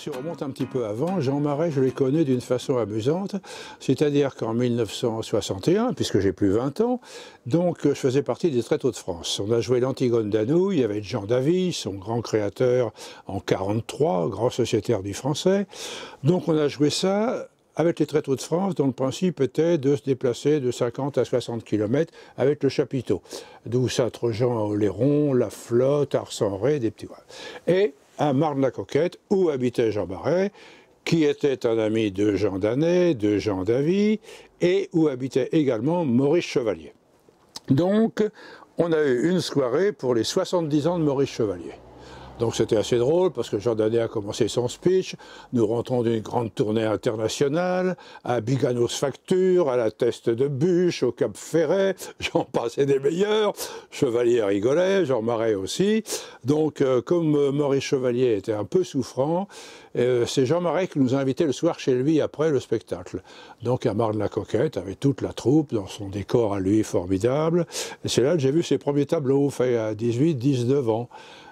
Si on remonte un petit peu avant, Jean Marais, je l'ai connu d'une façon amusante, c'est-à-dire qu'en 1961, puisque j'ai plus 20 ans, donc je faisais partie des Tréteaux de France. On a joué l'Antigone d'Anouilh, il y avait Jean Davy, son grand créateur en 1943, grand sociétaire du français. Donc on a joué ça avec les Tréteaux de France, dont le principe était de se déplacer de 50 à 60 km avec le chapiteau. D'où Saint-Trojan à Oléron, La Flotte, Ars-en-Ré, des petits... Et à Marne-la-Coquette, où habitait Jean Marais, qui était un ami de Jean Danet, de Jean Davy, et où habitait également Maurice Chevalier. Donc, on a eu une soirée pour les 70 ans de Maurice Chevalier. Donc c'était assez drôle parce que Jean Danet a commencé son speech. Nous rentrons d'une grande tournée internationale, à Biganos Facture, à la Teste de Bûche, au Cap Ferret, j'en passais des meilleurs. Chevalier rigolait, Jean Marais aussi. Donc comme Maurice Chevalier était un peu souffrant, c'est Jean Marais qui nous a invités le soir chez lui après le spectacle. Donc à Marne-la-Coquette, avec toute la troupe, dans son décor à lui formidable. Et c'est là que j'ai vu ses premiers tableaux, faits à 18, 19 ans.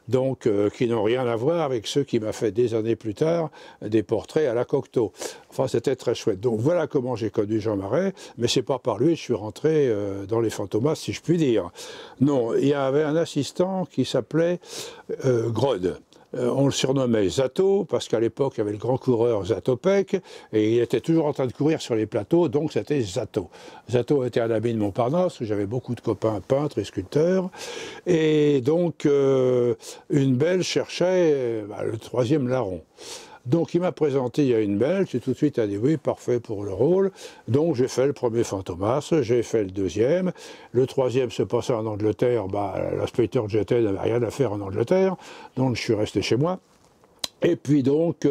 Donc, qui n'ont rien à voir avec ceux qui m'a fait des années plus tard des portraits à la Cocteau. Enfin, c'était très chouette. Donc, voilà comment j'ai connu Jean Marais, mais c'est pas par lui que je suis rentré dans les Fantomas, si je puis dire. Non, il y avait un assistant qui s'appelait Grode. On le surnommait Zato, parce qu'à l'époque, il y avait le grand coureur Zatopek, et il était toujours en train de courir sur les plateaux, donc c'était Zato. Zato était un ami de Montparnasse, où j'avais beaucoup de copains peintres et sculpteurs, et donc une belle cherchait le troisième larron. Donc il m'a présenté il y a une belle, j'ai tout de suite dit oui, parfait pour le rôle. Donc j'ai fait le premier Fantomas, j'ai fait le deuxième. Le troisième se passait en Angleterre, l'inspecteur que j'étais n'avait rien à faire en Angleterre, donc je suis resté chez moi. Et puis donc,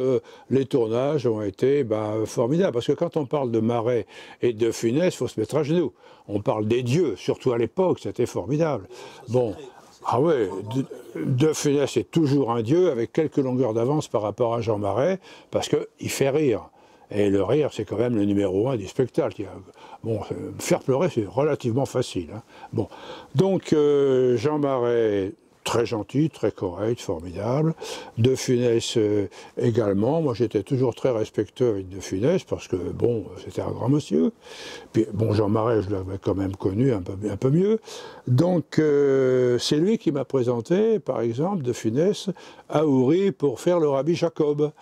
les tournages ont été formidables, parce que quand on parle de Marais et de Funès, il faut se mettre à genoux. On parle des dieux, surtout à l'époque, c'était formidable. Bon. Ah ouais, De Funès est toujours un dieu avec quelques longueurs d'avance par rapport à Jean Marais, parce qu'il fait rire. Et le rire, c'est quand même le numéro 1 du spectacle. Bon, faire pleurer, c'est relativement facile. Hein. Bon. Donc, Jean Marais, très gentil, très correct, formidable. De Funès également. Moi, j'étais toujours très respectueux avec De Funès parce que, bon, c'était un grand monsieur. Puis, bon, Jean Marais, je l'avais quand même connu un peu mieux. Donc, c'est lui qui m'a présenté, par exemple, De Funès à Houry pour faire le Rabbi Jacob.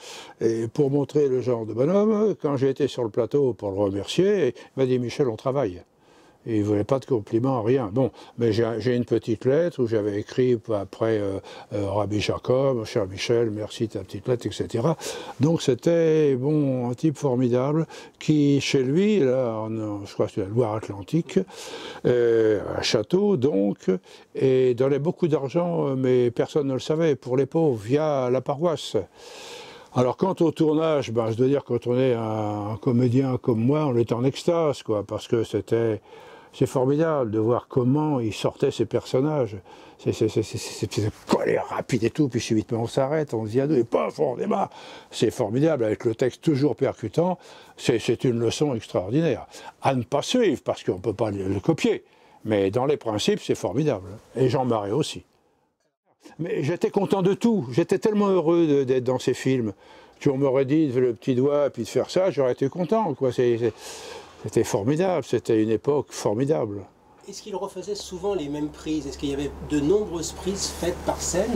Et pour montrer le genre de bonhomme, quand j'ai été sur le plateau pour le remercier, il m'a dit « Michel, on travaille ». Et il ne voulait pas de compliments, rien. Bon, mais j'ai une petite lettre où j'avais écrit après Rabbi Jacob, cher Michel, merci de ta petite lettre, etc. Donc c'était bon, un type formidable qui, chez lui, là, je crois que c'est la Loire-Atlantique, un château donc, et donnait beaucoup d'argent, mais personne ne le savait, pour les pauvres, via la paroisse. Alors quant au tournage, je dois dire quand on est un comédien comme moi, on est en extase, quoi, parce que c'est formidable de voir comment il sortait ces personnages. C'est rapide et tout, puis subitement on s'arrête, on se dit à deux, et paf, on démarre. C'est formidable, avec le texte toujours percutant, c'est une leçon extraordinaire. À ne pas suivre, parce qu'on ne peut pas le copier, mais dans les principes, c'est formidable. Et Jean Marais aussi. Mais j'étais content de tout, j'étais tellement heureux d'être dans ces films. Si on m'aurait dit de faire le petit doigt et puis de faire ça, j'aurais été content, quoi. C'était formidable, c'était une époque formidable. Est-ce qu'il refaisait souvent les mêmes prises? Est-ce qu'il y avait de nombreuses prises faites par scène?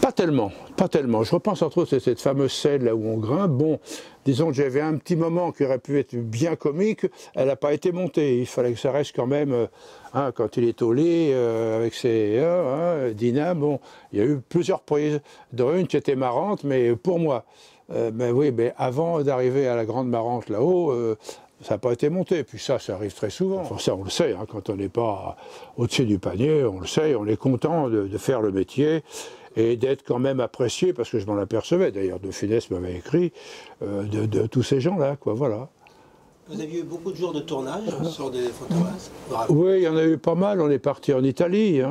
Pas tellement, pas tellement. Je repense entre autres à cette fameuse scène là où on grimpe. Bon, disons que j'avais un petit moment qui aurait pu être bien comique, elle n'a pas été montée. Il fallait que ça reste quand même, quand il est au lit, avec ses Dina, bon, il y a eu plusieurs prises, dont une qui était marrante, mais pour moi. Mais oui, mais avant d'arriver à la grande marrante là-haut, ça n'a pas été monté. Puis ça arrive très souvent. Enfin, ça, on le sait, quand on n'est pas au-dessus du panier, on le sait, on est content de faire le métier et d'être quand même apprécié, parce que je m'en apercevais. D'ailleurs, De Funès m'avait écrit de tous ces gens-là, quoi, voilà. Vous aviez eu beaucoup de jours de tournage sur des Fantomas? Oui, il y en a eu pas mal. On est parti en Italie,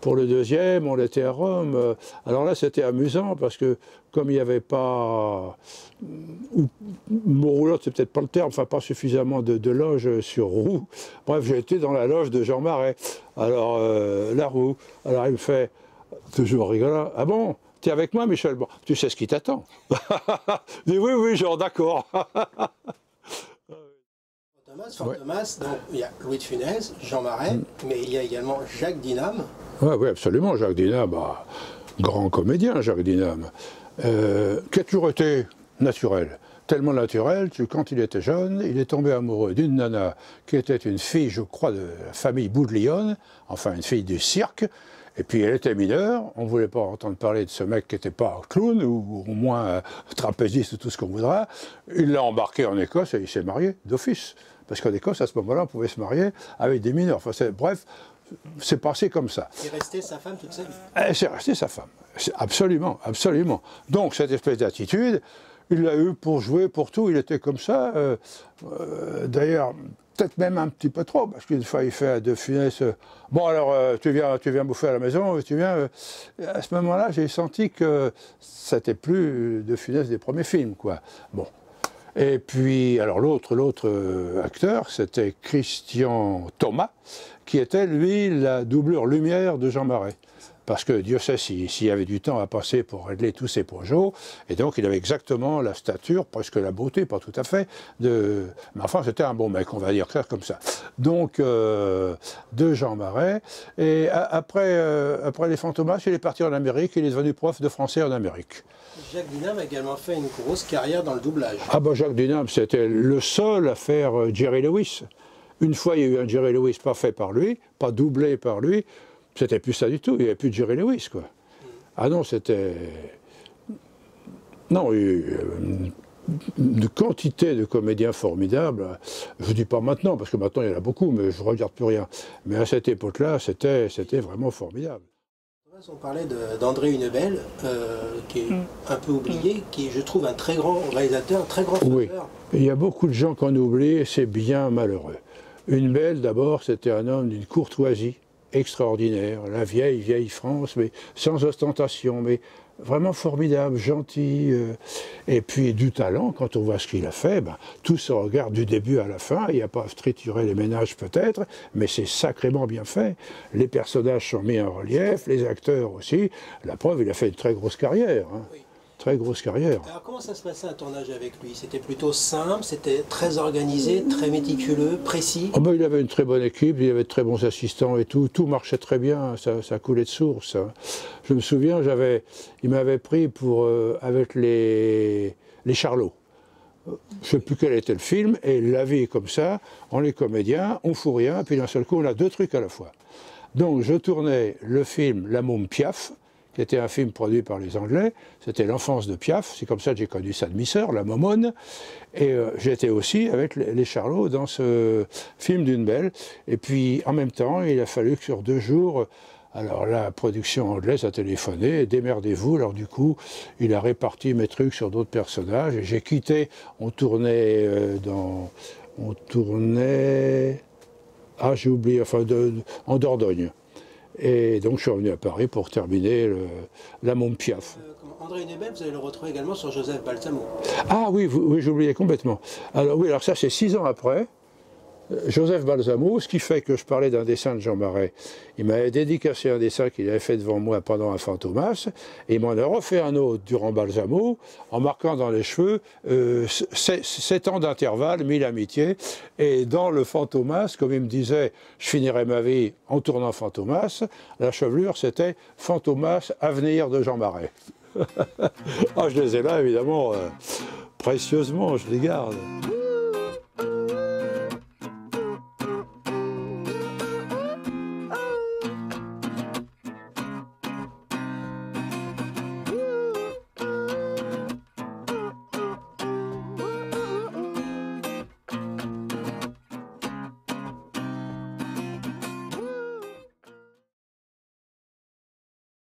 Pour le deuxième, on était à Rome. Alors là, c'était amusant parce que comme il n'y avait pas, roulotte, c'est peut-être pas le terme, enfin pas suffisamment de loges sur roue. Bref, j'ai été dans la loge de Jean Marais. Alors, la roue. Alors il me fait, Toujours rigolant. Ah bon? T'es avec moi, Michel? Bon, tu sais ce qui t'attend. Je dis oui, oui, genre d'accord. Fantomas, donc il y a Louis de Funès, Jean Marais, mais il y a également Jacques Dinam. Oui, absolument, Jacques Dinam, bah, grand comédien, Jacques Dinam, qui a toujours été naturel. Tellement naturel que quand il était jeune, il est tombé amoureux d'une nana qui était une fille, je crois, de la famille Boudlione, enfin une fille du cirque. Et puis elle était mineure, on ne voulait pas entendre parler de ce mec qui n'était pas clown, ou au moins trapéziste, ou tout ce qu'on voudra. Il l'a embarqué en Écosse et il s'est marié d'office. Parce qu'en Écosse, à ce moment-là, on pouvait se marier avec des mineurs. Enfin, bref, c'est passé comme ça. C'est resté sa femme toute sa vie. C'est resté sa femme, absolument, absolument. Donc cette espèce d'attitude, il l'a eu pour jouer, pour tout, il était comme ça. D'ailleurs, peut-être même un petit peu trop, parce qu'une fois il fait à De Funès, bon alors tu viens bouffer à la maison, tu viens. À ce moment-là, j'ai senti que c'était plus De Funès des premiers films, quoi. Bon. Et puis, alors l'autre acteur, c'était Christian Thomas, qui était, lui, la doublure lumière de Jean Marais. Parce que Dieu sait s'il y avait du temps à passer pour régler tous ses projets. Et donc, il avait exactement la stature, presque la beauté, pas tout à fait, de... Mais enfin, c'était un bon mec, on va dire clair comme ça. Donc, de Jean Marais. Et après les Fantomas, il est parti en Amérique, il est devenu prof de français en Amérique. Jacques Dinam a également fait une grosse carrière dans le doublage. Ah ben Jacques Dinam, c'était le seul à faire Jerry Lewis. Une fois, il y a eu un Jerry Lewis pas fait par lui, pas doublé par lui. C'était plus ça du tout, il n'y avait plus de Jerry Lewis, quoi. Ah non, c'était... Non, il y a eu une quantité de comédiens formidables. Je ne dis pas maintenant, parce que maintenant il y en a beaucoup, mais je ne regarde plus rien. Mais à cette époque-là, c'était vraiment formidable. On parlait d'André Hunebelle, qui est un peu oublié, qui est, je trouve, un très grand réalisateur, un très grand faiseur. Oui, il y a beaucoup de gens qu'on oublie, et c'est bien malheureux. Hunebelle, d'abord, c'était un homme d'une courtoisie extraordinaire, la vieille France, mais sans ostentation, mais vraiment formidable, gentil, et puis du talent. Quand on voit ce qu'il a fait, ben, tout se regarde du début à la fin. Il n'y a pas à triturer les ménages peut-être, mais c'est sacrément bien fait. Les personnages sont mis en relief, les acteurs aussi. La preuve, il a fait une très grosse carrière. Hein. Oui. Très grosse carrière. Alors comment ça se passait un tournage avec lui? C'était plutôt simple, c'était très organisé, très méticuleux, précis? Oh ben, il avait une très bonne équipe, il avait de très bons assistants et tout marchait très bien, ça coulait de source. Hein. Je me souviens, il m'avait pris pour, avec les Charlots. Je ne sais plus quel était le film, et la vie est comme ça, on est comédien, on fout rien, puis d'un seul coup on a deux trucs à la fois. Donc je tournais le film La Môme Piaf, qui était un film produit par les Anglais, c'était l'enfance de Piaf, c'est comme ça que j'ai connu sa demi-sœur, la Momone, et j'étais aussi avec les Charlots dans ce film d'Hunebelle, et puis en même temps, il a fallu que sur 2 jours, alors la production anglaise a téléphoné, démerdez-vous, alors du coup, il a réparti mes trucs sur d'autres personnages, et j'ai quitté, on tournait ah j'ai oublié, enfin en Dordogne. Et donc je suis revenu à Paris pour terminer La Môme Piaf. André Hunebelle, vous allez le retrouver également sur Joseph Balsamo. Ah oui, oui j'oubliais complètement. Alors oui, alors ça c'est 6 ans après. Joseph Balsamo, ce qui fait que je parlais d'un dessin de Jean Marais. Il m'avait dédicacé un dessin qu'il avait fait devant moi pendant un Fantomas, et il m'en a refait un autre durant Balsamo, en marquant dans les cheveux 7 ans d'intervalle, 1000 amitiés, et dans le Fantomas, comme il me disait, je finirai ma vie en tournant Fantomas, la chevelure c'était Fantomas, avenir de Jean Marais. Ah, je les ai là évidemment, précieusement, je les garde.